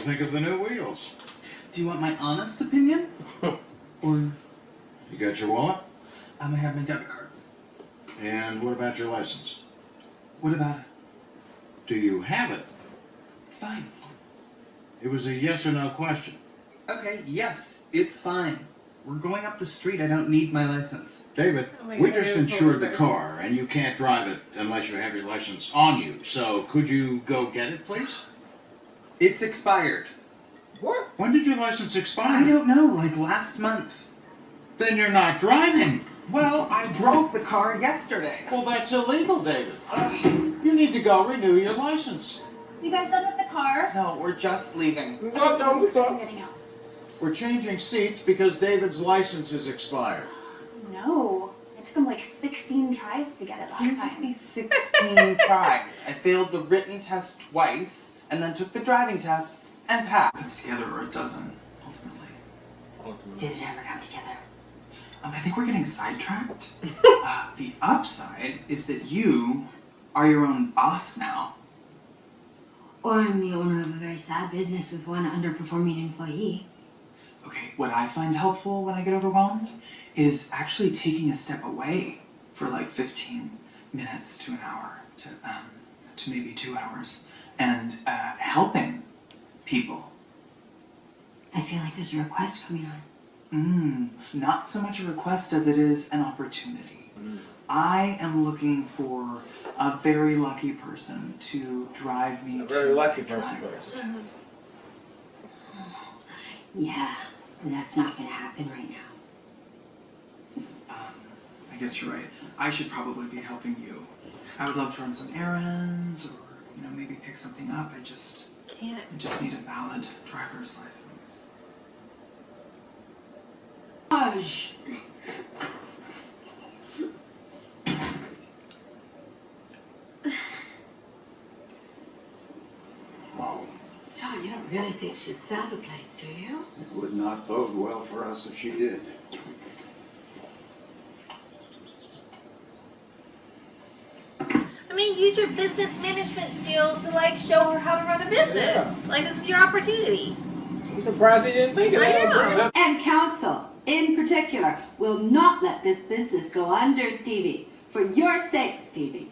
think of the new wheels? Do you want my honest opinion? Or... You got your wallet? I have my debit card. And what about your license? What about it? Do you have it? It's fine. It was a yes or no question. Okay, yes, it's fine. We're going up the street. I don't need my license. David, we just insured the car, and you can't drive it unless you have your license on you. So could you go get it, please? It's expired. What? When did your license expire? I don't know, like last month. Then you're not driving. Well, I drove the car yesterday. Well, that's illegal, David. You need to go renew your license. You guys done with the car? No, we're just leaving. I'm getting out. We're changing seats because David's license is expired. No. It took him like 16 tries to get it You last took time. me 16 tries. I failed the written test twice, and then took the driving test, and passed. It comes together, or it doesn't, ultimately. Did it ever come together? I think we're getting sidetracked. The upside is that you are your own boss now. Or I'm the owner of a very sad business with one underperforming employee. Okay, what I find helpful when I get overwhelmed is actually taking a step away for like 15 minutes to an hour to maybe 2 hours and helping people. I feel like there's a request coming on. Not so much a request as it is an opportunity. I am looking for a very lucky person to drive me to very lucky the person drivers. Yeah, and that's not gonna happen right now. I guess you're right. I should probably be helping you. I would love to run some errands or, maybe pick something up. I just need a valid driver's license. Hush! John, you don't really think she'd sell the place, do you? It would not bode well for us if she did. I mean, use your business management skills to like show her how to run a business. Yeah. Like this is your opportunity. I'm surprised he didn't think of I that. know. And council, in particular, will not let this business go under, Stevie. For your sake, Stevie.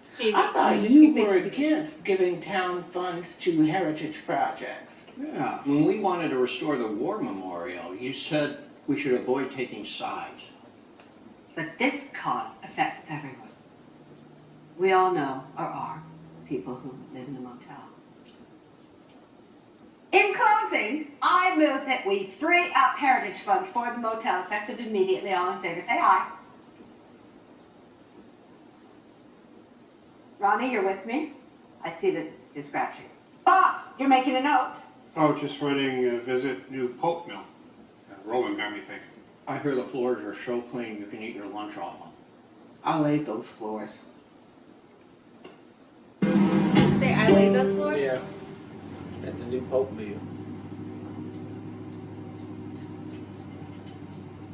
Stevie. I thought you were against giving town funds to heritage projects. Yeah, when we wanted to restore the war memorial, you said we should avoid taking sides. But this cause affects everyone. We all know, or are, people who live in the motel. In closing, I move that we free up heritage funds for the motel effective immediately. All in favor, say aye. Ronnie, you're with me? I see that you're scratching. Bob, you're making a note. Oh, just writing visit new pulp mill. Roland got me thinking. I hear the floors are so clean you can eat your lunch off them. I laid those floors. Did you say I laid those floors? Yeah. At the new Pope meal.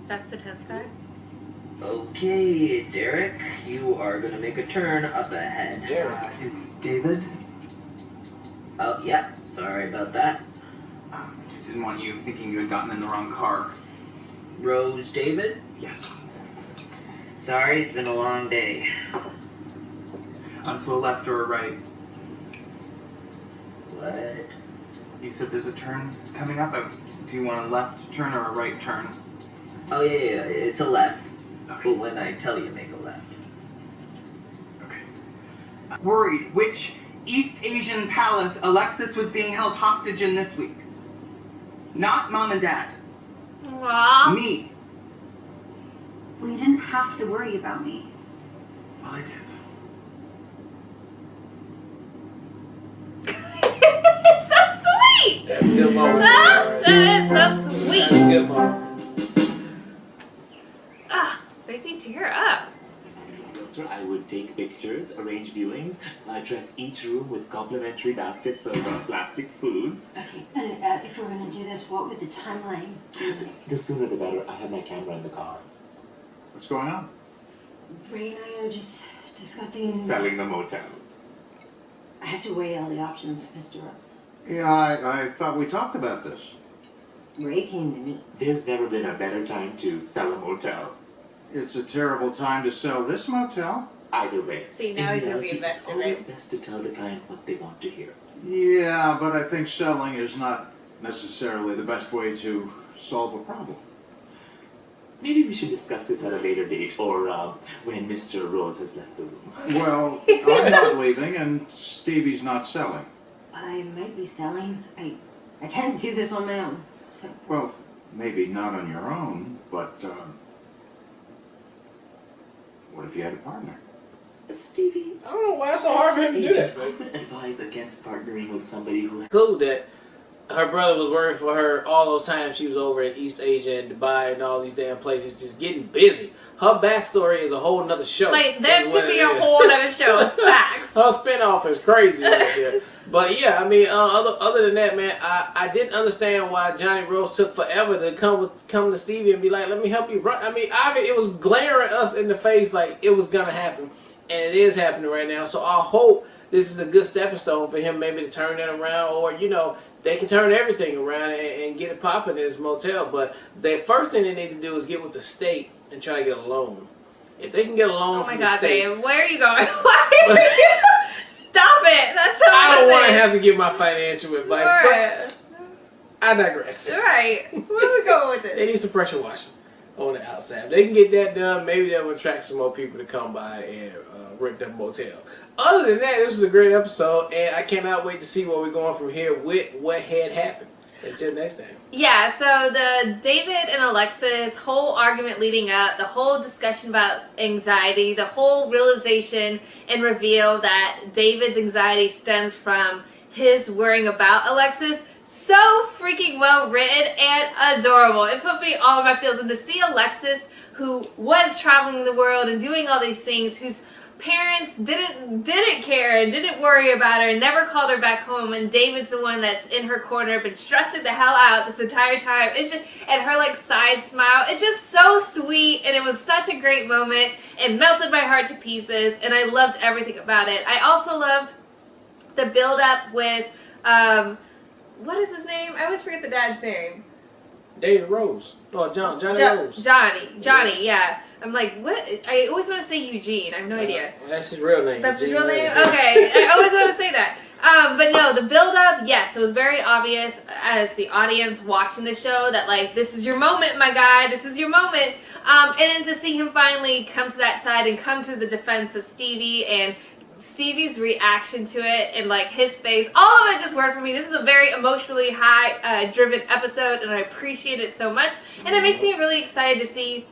That's the test card. Okay, Derek, you are gonna make a turn up ahead. Derek. It's David. Oh, yeah, sorry about that. I just didn't want you thinking you had gotten in the wrong car. Rose David? Yes. Sorry, it's been a long day. So a left or a right? What? You said there's a turn coming up. Do you want a left turn or a right turn? Oh, yeah, it's a left. Okay. But when I tell you, make a left. Okay. Worried which East Asian palace Alexis was being held hostage in this week. Not Mom and Dad. Aww. Me. Well, you didn't have to worry about me. Well, I did. It's so sweet! That's a good moment. Ah, that is so sweet! That's a good moment. Ah, make me tear up. I would take pictures, arrange viewings, dress each room with complimentary baskets of plastic foods. Okay, and if we're gonna do this, what would the timeline be? The sooner the better. I have my camera in the car. What's going on? Ray and I are just discussing... Selling the motel. I have to weigh all the options, Mr. Rose. Yeah, I thought we talked about this. Ray came to me. There's never been a better time to sell a motel. It's a terrible time to sell this motel. Either way. See, now he's gonna be It's invested in always it. best to tell the client what they want to hear. Yeah, but I think selling is not necessarily the best way to solve a problem. Maybe we should discuss this at a later date, or when Mr. Rose has left the room. Well, I'm not leaving, and Stevie's not selling. I might be selling. I can't do this on my own. So Well, maybe not on your own, but what if you had a partner? Stevie, I don't know why it's so hard for him to do that, I would advise against partnering with somebody who Cool that her brother was working for her all those times she was over in East Asia and Dubai and all these damn places, just getting busy. Her backstory is a whole nother show. Like, there is what could be it a is. whole other show. Facts. Her spinoff is crazy right there. But yeah, I mean, other than that, man, I didn't understand why Johnny Rose took forever to come to Stevie and be like, let me help you run. I mean, it was glaring us in the face like it was gonna happen, and it is happening right now. So I hope this is a good stepping stone for him, maybe to turn that around, or they can turn everything around and get it popping in this motel. But the first thing they need to do is get with the state and try to get a loan. If they can get a loan Oh my from the god, state, Dave, where are you going? Why are you? Stop it! That's so I don't want to innocent. have to give my financial advice, Right. but I digress. Right. Where are we going with They this? need some pressure washing on the outside. If they can get that done, maybe that will attract some more people to come by and rent that motel. Other than that, this was a great episode, and I cannot wait to see where we're going from here with what had happened. Until next time. Yeah, so the David and Alexis whole argument leading up, the whole discussion about anxiety, the whole realization and reveal that David's anxiety stems from his worrying about Alexis. So freaking well written and adorable. It put me all in my feels. And to see Alexis, who was traveling the world and doing all these things, whose parents didn't care and didn't worry about her and never called her back home, and David's the one that's in her corner, been stressing the hell out this entire time. It's just, and her like side smile, it's just so sweet, and it was such a great moment. It melted my heart to pieces, and I loved everything about it. I also loved the build up with what is his name? I always forget the dad's name. David Rose. Oh, Johnny Rose. Johnny, yeah. I'm like, what? I always want to say Eugene. I have no idea. Well, that's his real name. That's his Eugene real name? Rose. Okay. I always want to say that. But no, the build-up, yes, it was very obvious as the audience watching the show that, like, this is your moment, my guy. This is your moment. And then to see him finally come to that side and come to the defense of Stevie and Stevie's reaction to it and like his face, all of it just worked for me. This is a very emotionally high driven episode, and I appreciate it so much. And it makes me really excited to see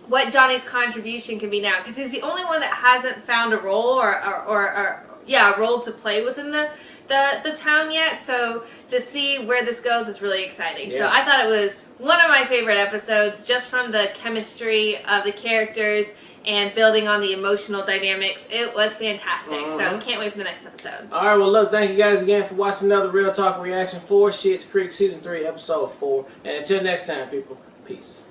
what Johnny's contribution can be now, because he's the only one that hasn't found a role or a role to play within the town yet. So to see where this goes is really exciting. Yeah. So I thought it was one of my favorite episodes, just from the chemistry of the characters and building on the emotional dynamics. It was fantastic. So can't wait for the next episode. All right, well, look, thank you guys again for watching another Real Talk reaction for Schitt's Creek Season 3, Episode 4. And until next time, people, peace.